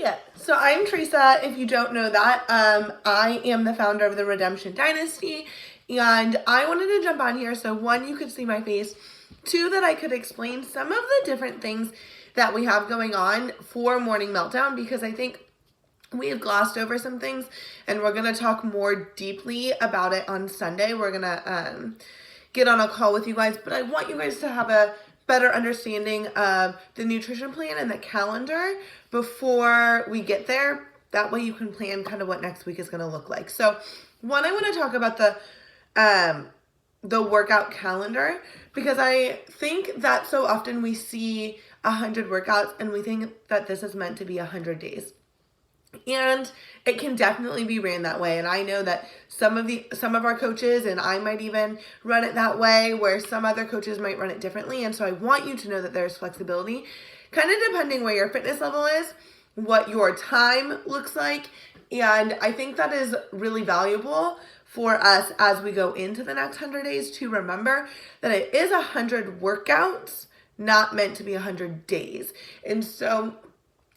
Hey, so I'm Teresa. If you don't know that, I am the founder of the Redemption Dynasty, and I wanted to jump on here so one, you could see my face, two, that I could explain some of the different things that we have going on for Morning Meltdown, because I think we have glossed over some things, and we're going to talk more deeply about it on Sunday. We're going to get on a call with you guys, but I want you guys to have a better understanding of the nutrition plan and the calendar before we get there. That way you can plan kind of what next week is going to look like. So one, I want to talk about the workout calendar, because I think that so often we see 100 workouts and we think that this is meant to be 100 days. And it can definitely be ran that way. And I know that some of our coaches, and I might even run it that way, where some other coaches might run it differently. And so I want you to know that there's flexibility, kind of depending where your fitness level is, what your time looks like. And I think that is really valuable for us as we go into the next 100 days to remember that it is 100 workouts, not meant to be 100 days. And so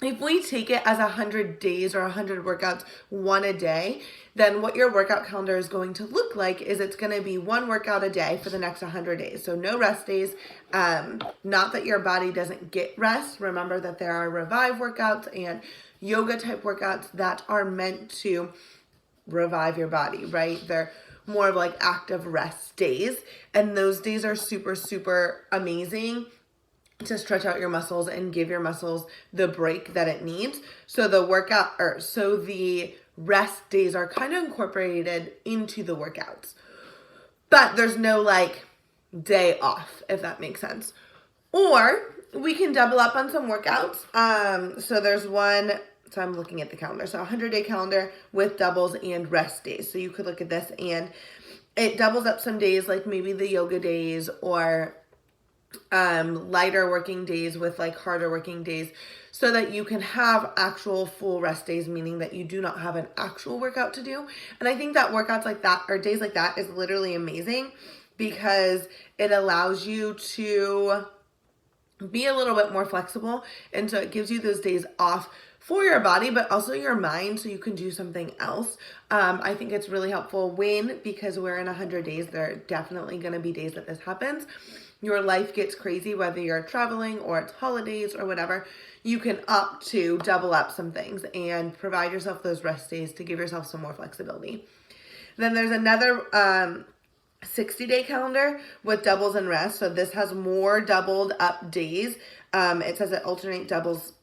if we take it as 100 days or 100 workouts, one a day, then what your workout calendar is going to look like is it's going to be one workout a day for the next 100 days. So no rest days. Not that your body doesn't get rest. Remember that there are revive workouts and yoga type workouts that are meant to revive your body, right? They're more of like active rest days. And those days are super, super amazing to stretch out your muscles and give your muscles the break that it needs. So the rest days are kind of incorporated into the workouts, but there's no like day off, if that makes sense. Or we can double up on some workouts. So there's one, so I'm looking at the calendar. So 100-day calendar with doubles and rest days. So you could look at this and it doubles up some days, like maybe the yoga days or lighter working days with like harder working days, so that you can have actual full rest days, meaning that you do not have an actual workout to do. And I think that workouts like that or days like that is literally amazing, because it allows you to be a little bit more flexible. And so it gives you those days off for your body, but also your mind, so you can do something else. I think it's really helpful because we're in 100 days, there are definitely going to be days that this happens. Your life gets crazy, whether you're traveling or it's holidays or whatever. You can opt to double up some things and provide yourself those rest days to give yourself some more flexibility. Then there's another 60-day calendar with doubles and rest. So this has more doubled up days. It says it alternate doubles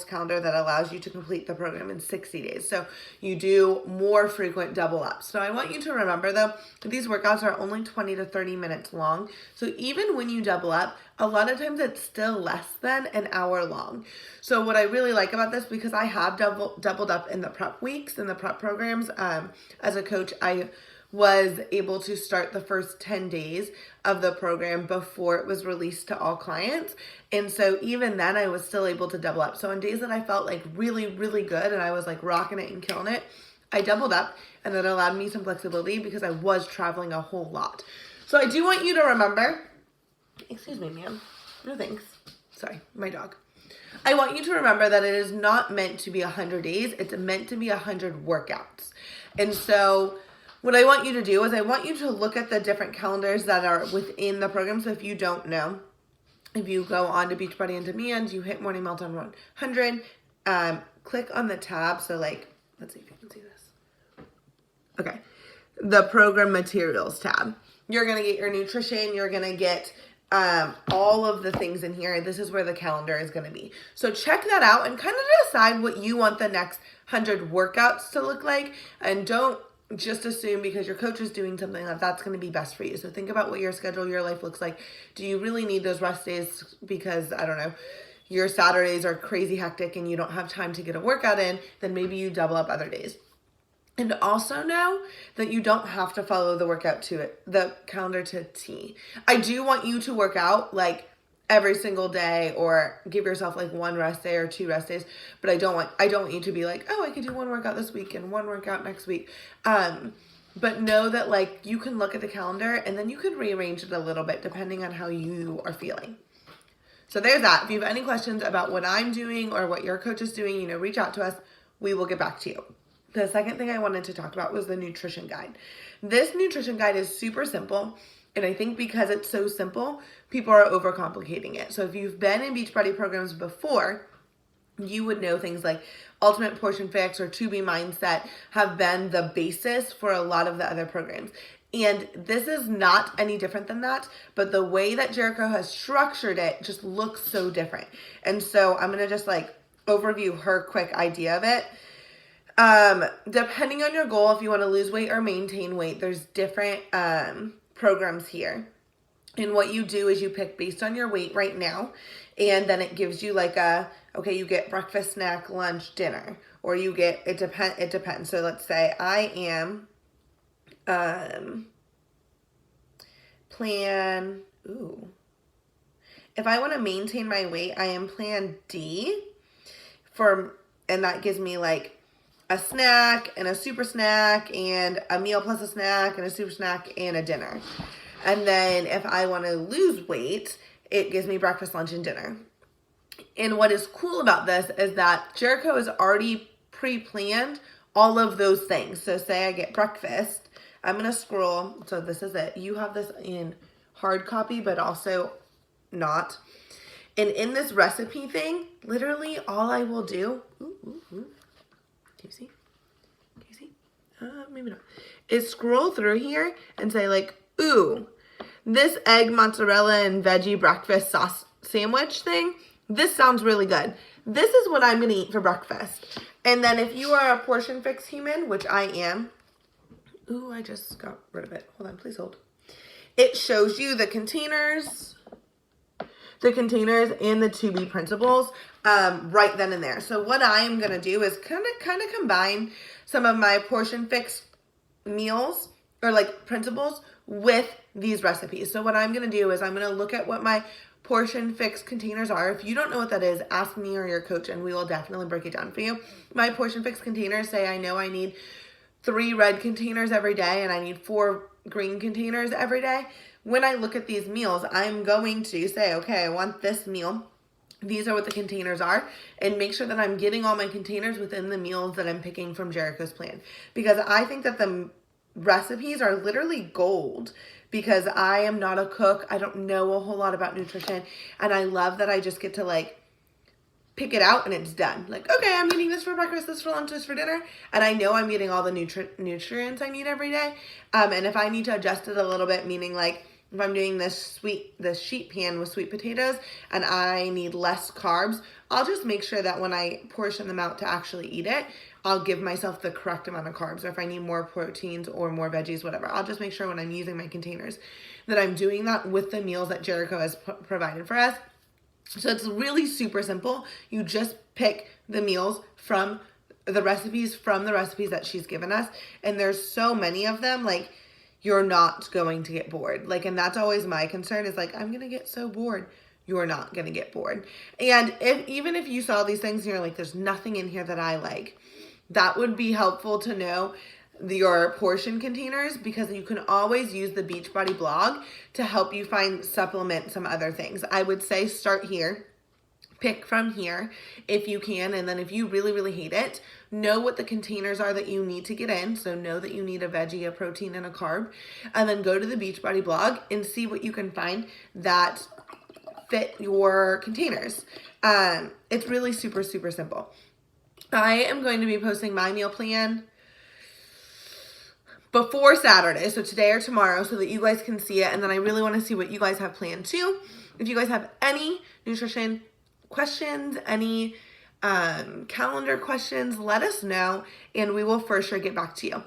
calendar that allows you to complete the program in 60 days. So you do more frequent double ups. So I want you to remember though, these workouts are only 20 to 30 minutes long. So even when you double up, a lot of times it's still less than an hour long. So what I really like about this, because I have doubled up in the prep weeks and the prep programs, as a coach, I was able to start the first 10 days of the program before it was released to all clients. And so even then I was still able to double up. So on days that I felt like really, really good and I was like rocking it and killing it, I doubled up, and that allowed me some flexibility because I was traveling a whole lot. So I do want you to remember, excuse me, ma'am. No thanks. Sorry, my dog. I want you to remember that it is not meant to be 100 days. It's meant to be 100 workouts. And so what I want you to do is I want you to look at the different calendars that are within the program. So if you don't know, if you go on to Beachbody On Demand, you hit Morning Meltdown 100, click on the tab. So like, let's see if you can see this. Okay. The program materials tab. You're going to get your nutrition. You're going to get all of the things in here. This is where the calendar is going to be. So check that out and kind of decide what you want the next 100 workouts to look like. And don't just assume because your coach is doing something that that's going to be best for you. So think about what your schedule, your life looks like. Do you really need those rest days because, I don't know, your Saturdays are crazy hectic and you don't have time to get a workout in? Then maybe you double up other days. And also know that you don't have to follow the calendar to T. I do want you to work out like every single day or give yourself like one rest day or 2 rest days, but I don't want you to be like, oh, I could do one workout this week and one workout next week. But know that like you can look at the calendar and then you can rearrange it a little bit depending on how you are feeling. So there's that. If you have any questions about what I'm doing or what your coach is doing, reach out to us. We will get back to you. The second thing I wanted to talk about was the nutrition guide. This nutrition guide is super simple. And I think because it's so simple, people are overcomplicating it. So if you've been in Beachbody programs before, you would know things like Ultimate Portion Fix or 2B Mindset have been the basis for a lot of the other programs. And this is not any different than that, but the way that Jericho has structured it just looks so different. And so I'm going to just overview her quick idea of it. Depending on your goal, if you want to lose weight or maintain weight, there's different programs here. And what you do is you pick based on your weight right now, and then it gives you you get breakfast, snack, lunch, dinner, or you get, it depends. So let's say I am if I want to maintain my weight, I am plan D and that gives me a snack and a super snack and a meal plus a snack and a super snack and a dinner. And then if I want to lose weight, it gives me breakfast, lunch, and dinner. And what is cool about this is that Jericho has already pre-planned all of those things. So say I get breakfast, I'm going to scroll. So this is it. You have this in hard copy, but also not. And in this recipe thing, literally all I will do, can you see? Maybe not. Is scroll through here and say this egg, mozzarella, and veggie breakfast sauce sandwich thing, this sounds really good. This is what I'm going to eat for breakfast. And then if you are a portion fix human, which I am, I just got rid of it. Hold on, please hold. It shows you the containers and the 2B principles right then and there. So what I am going to do is kind of combine some of my portion fix meals or principles with these recipes. So what I'm going to do is I'm going to look at what my portion fix containers are. If you don't know what that is, ask me or your coach and we will definitely break it down for you. My portion fix containers say I know I need 3 red containers every day and I need 4 green containers every day. When I look at these meals, I'm going to say, okay, I want this meal. These are what the containers are, and make sure that I'm getting all my containers within the meals that I'm picking from Jericho's plan. Because I think that the recipes are literally gold, because I am not a cook. I don't know a whole lot about nutrition, and I love that I just get to pick it out and it's done. Okay, I'm eating this for breakfast, this for lunch, this for dinner, and I know I'm getting all the nutrients I need every day. And if I need to adjust it a little bit, meaning if I'm doing this sheet pan with sweet potatoes and I need less carbs, I'll just make sure that when I portion them out to actually eat it, I'll give myself the correct amount of carbs. Or if I need more proteins or more veggies, whatever, I'll just make sure when I'm using my containers that I'm doing that with the meals that Jericho has provided for us. So it's really super simple. You just pick the meals from the recipes that she's given us. And there's so many of them, you're not going to get bored. And that's always my concern is I'm going to get so bored. You're not going to get bored. And even if you saw these things and you're there's nothing in here that I like, that would be helpful to know your portion containers, because you can always use the Beachbody blog to help you supplement some other things. I would say start here. Pick from here if you can, and then if you really, really hate it, know what the containers are that you need to get in. So know that you need a veggie, a protein, and a carb, and then go to the Beachbody blog and see what you can find that fit your containers. It's really super, super simple. I am going to be posting my meal plan before Saturday, so today or tomorrow, so that you guys can see it, and then I really want to see what you guys have planned too. If you guys have any nutrition questions, any calendar questions, let us know and we will for sure get back to you.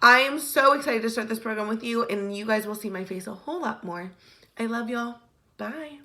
I am so excited to start this program with you, and you guys will see my face a whole lot more. I love y'all. Bye.